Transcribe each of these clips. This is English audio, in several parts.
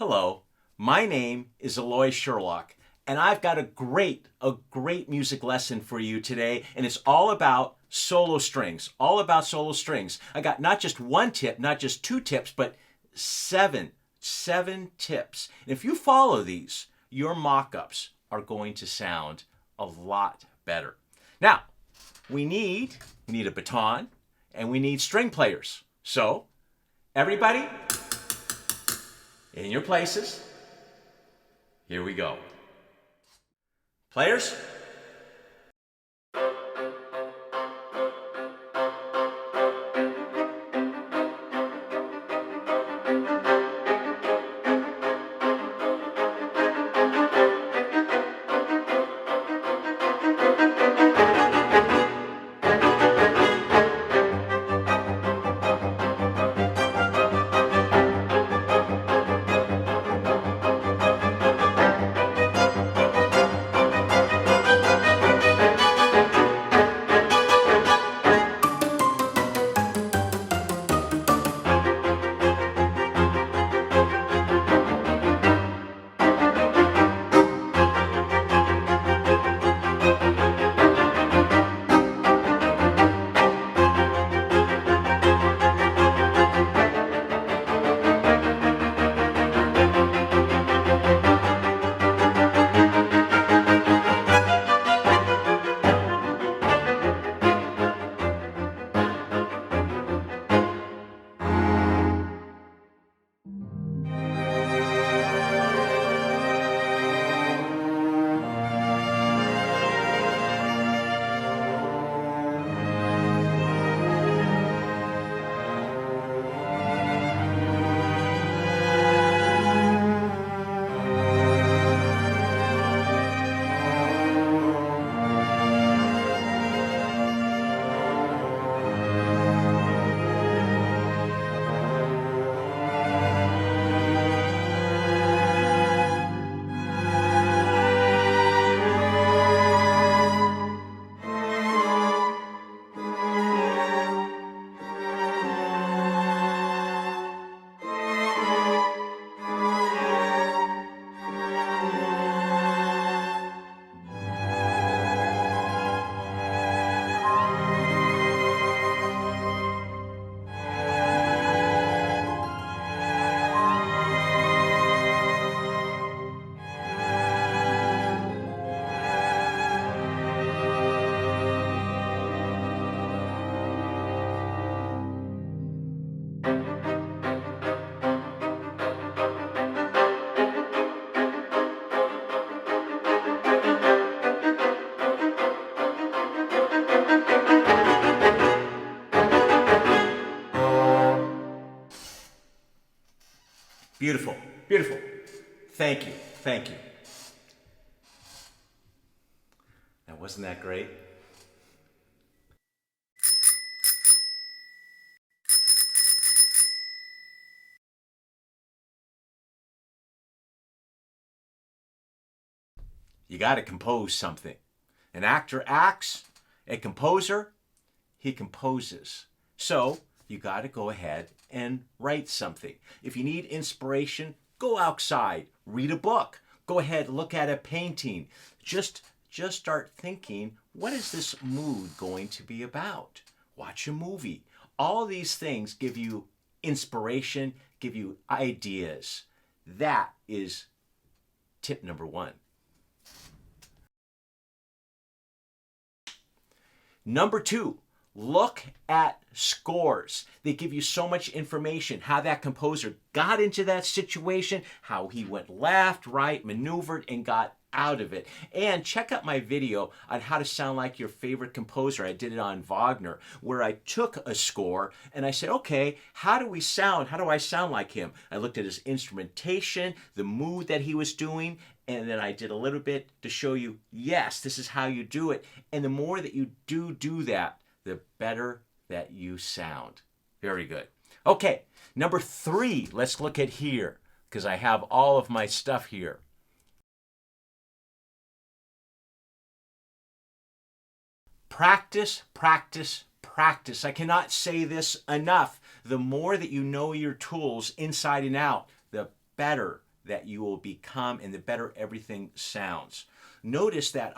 Hello, my name is Eloy Sherlock, and I've got a great music lesson for you today, and it's all about solo strings, all about solo strings. I got not just one tip, not just two tips, but seven tips. And if you follow these, your mock-ups are going to sound a lot better. Now, we need a baton, and we need string players. So, everybody, in your places, here we go. Players? Beautiful, beautiful. Thank you, thank you. Now, wasn't that great? You got to compose something. An actor acts, a composer, he composes. So, you got to go ahead and write something. If you need inspiration, go outside, read a book, go ahead, look at a painting. Just start thinking, what is this mood going to be about? Watch a movie. All these things give you inspiration, give you ideas. That is tip number one. Number two, look at scores. They give you so much information, how that composer got into that situation, how he went left, right, maneuvered, and got out of it. And check out my video on how to sound like your favorite composer. I did it on Wagner, where I took a score and I said, okay, how do we sound? How do I sound like him? I looked at his instrumentation, the mood that he was doing, and then I did a little bit to show you, yes, this is how you do it. And the more that you do that, the better that you sound. Very good. Okay, number three, let's look at here, because I have all of my stuff here. Practice, practice, practice. I cannot say this enough. The more that you know your tools inside and out, the better that you will become and the better everything sounds. Notice that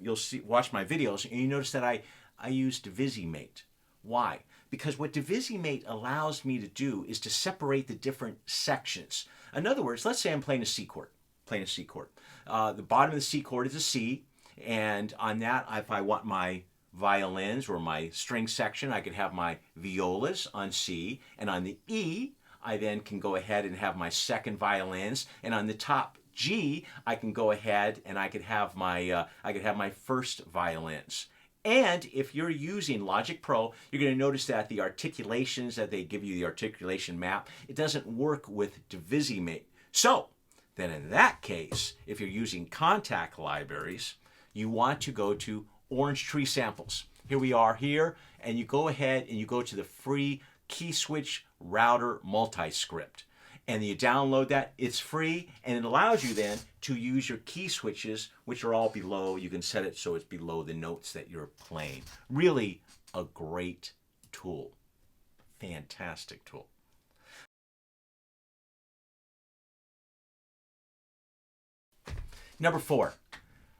you'll see, watch my videos, and you notice that I used Divisimate. Why? Because what Divisimate allows me to do is to separate the different sections. In other words, let's say I'm playing a C chord. The bottom of the C chord is a C, and on that, if I want my violins or my string section, I could have my violas on C, and on the E, I then can go ahead and have my second violins, and on the top G, I can go ahead and I could have my first violins. And if you're using Logic Pro, you're going to notice that the articulations that they give you, the articulation map, it doesn't work with Divisimate. So then in that case, if you're using Kontakt libraries, you want to go to Orange Tree Samples. Here we are here, and you go ahead and you go to the free Key Switch Router Multi-Script. And you download that, it's free, and it allows you then to use your key switches, which are all below. You can set it so it's below the notes that you're playing. Really a great tool. Fantastic tool. Number 4,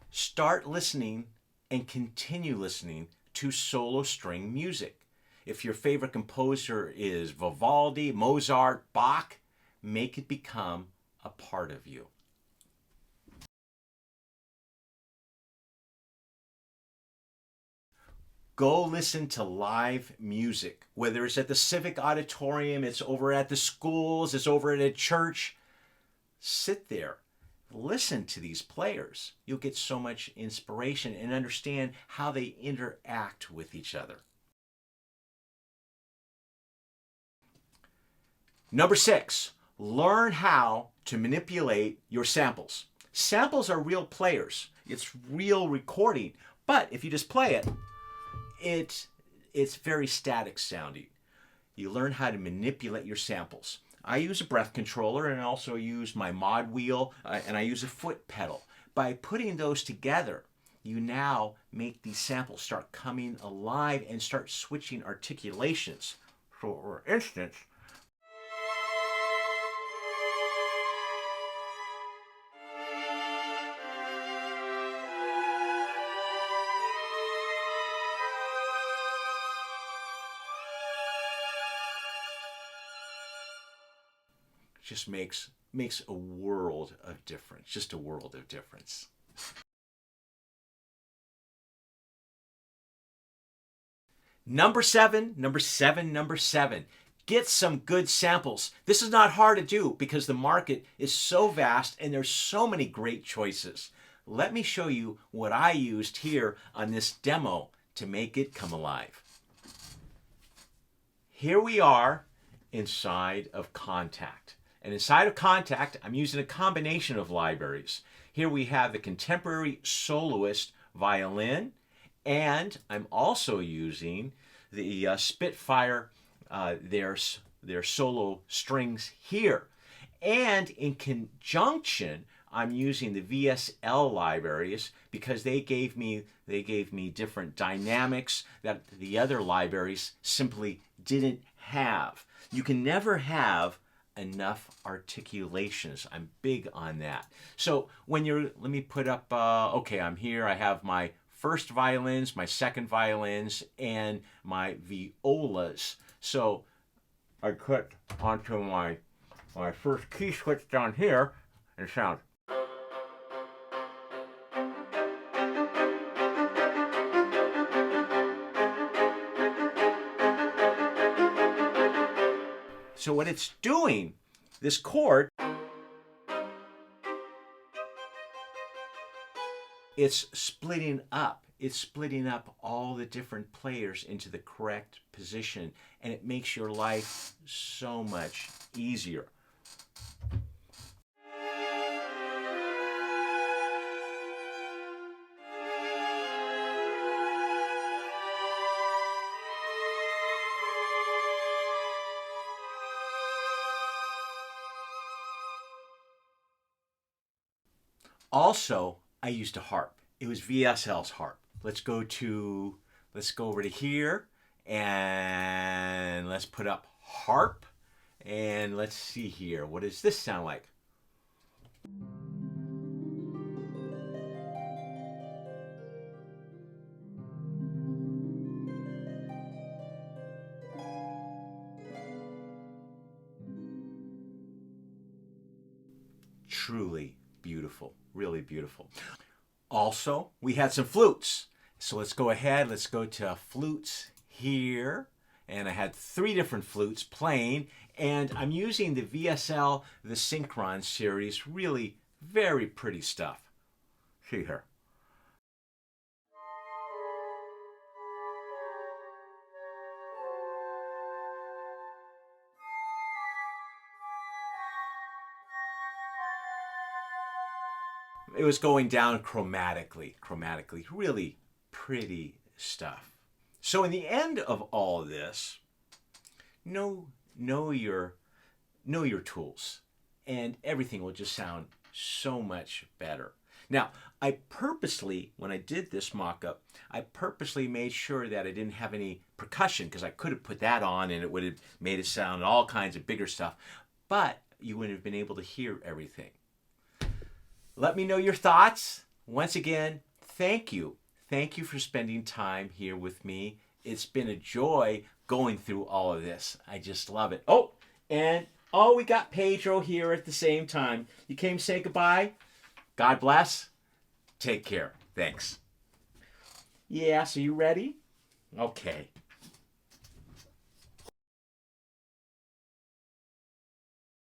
start listening and continue listening to solo string music. If your favorite composer is Vivaldi, Mozart, Bach, make it become a part of you. Go listen to live music, whether it's at the Civic Auditorium, it's over at the schools, it's over at a church. Sit there, listen to these players. You'll get so much inspiration and understand how they interact with each other. Number 6, learn how to manipulate your samples. Samples are real players. It's real recording. But if you just play it, it's very static sounding. You learn how to manipulate your samples. I use a breath controller, and I also use my mod wheel, and I use a foot pedal. By putting those together, you now make these samples start coming alive and start switching articulations. So, for instance, just makes a world of difference. Just a world of difference. Number seven. Get some good samples. This is not hard to do because the market is so vast and there's so many great choices. Let me show you what I used here on this demo to make it come alive. Here we are inside of Kontakt. And inside of Kontakt, I'm using a combination of libraries. Here we have the Contemporary Soloist Violin, and I'm also using the Spitfire, their solo strings here. And in conjunction, I'm using the VSL libraries because they gave me different dynamics that the other libraries simply didn't have. You can never have enough articulations. I'm big on that. So when let me put up, okay, I'm here. I have my first violins, my second violins, and my violas. So I put onto my first key switch down here, and it sounds. So what it's doing, this chord, it's splitting up. It's splitting up all the different players into the correct position, and it makes your life so much easier. Also, I used a harp. It was VSL's harp. Let's go over to here, and let's put up harp, and let's see here. What does this sound like? Truly beautiful, really beautiful. Also, we had some flutes. So let's go ahead, let's go to flutes here. And I had 3 different flutes playing, and I'm using the VSL, the Synchron series. Really very pretty stuff. Here. It was going down chromatically, really pretty stuff. So in the end of all of this, know your tools, and everything will just sound so much better. Now, I purposely, when I did this mock-up, I purposely made sure that I didn't have any percussion, because I could have put that on and it would have made it sound all kinds of bigger stuff, but you wouldn't have been able to hear everything. Let me know your thoughts. Once again, thank you. Thank you for spending time here with me. It's been a joy going through all of this. I just love it. We got Pedro here at the same time. You came to say goodbye? God bless. Take care. Thanks. Yeah, so you ready? Okay.